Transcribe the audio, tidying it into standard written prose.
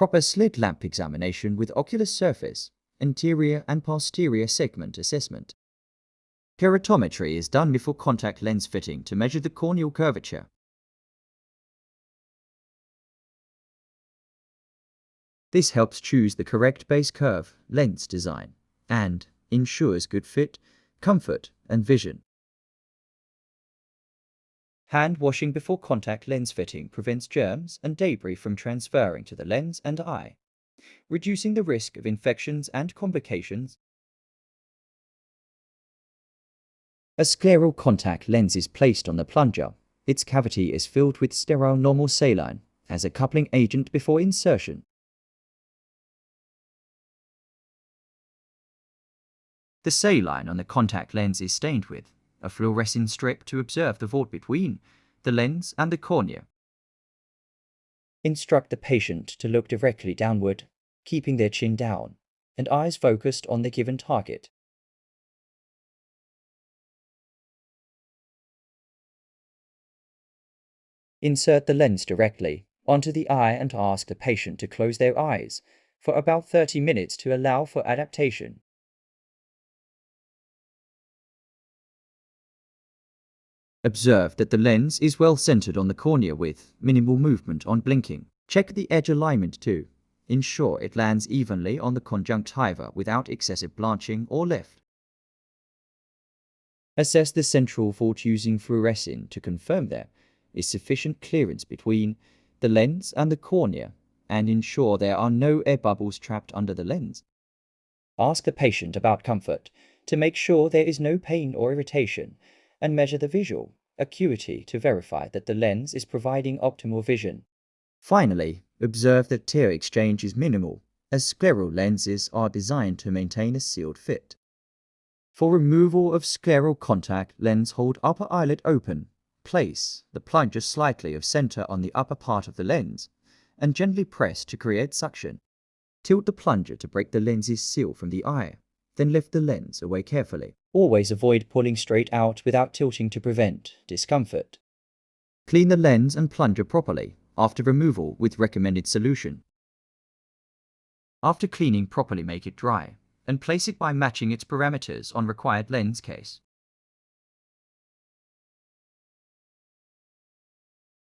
Proper slit lamp examination with ocular surface, anterior and posterior segment assessment. Keratometry is done before contact lens fitting to measure the corneal curvature. This helps choose the correct base curve lens design and ensures good fit, comfort, and vision. Hand washing before contact lens fitting prevents germs and debris from transferring to the lens and eye, reducing the risk of infections and complications. A scleral contact lens is placed on the plunger. Its cavity is filled with sterile normal saline as a coupling agent before insertion. The saline on the contact lens is stained with a fluorescent strip to observe the void between the lens and the cornea. Instruct the patient to look directly downward, keeping their chin down and eyes focused on the given target. Insert the lens directly onto the eye and ask the patient to close their eyes for about 30 minutes to allow for adaptation. Observe that the lens is well centered on the cornea with minimal movement on blinking. Check the edge alignment too. Ensure it lands evenly on the conjunctiva without excessive blanching or lift. Assess the central vault using fluorescein to confirm there is sufficient clearance between the lens and the cornea and ensure there are no air bubbles trapped under the lens. Ask the patient about comfort to make sure there is no pain or irritation, and measure the visual acuity to verify that the lens is providing optimal vision. Finally, observe that tear exchange is minimal, as scleral lenses are designed to maintain a sealed fit. For removal of scleral contact lens, hold upper eyelid open, place the plunger slightly off center on the upper part of the lens, and gently press to create suction. Tilt the plunger to break the lens's seal from the eye, then lift the lens away carefully. Always avoid pulling straight out without tilting to prevent discomfort. Clean the lens and plunger properly after removal with recommended solution. After cleaning properly, make it dry and place it by matching its parameters on required lens case.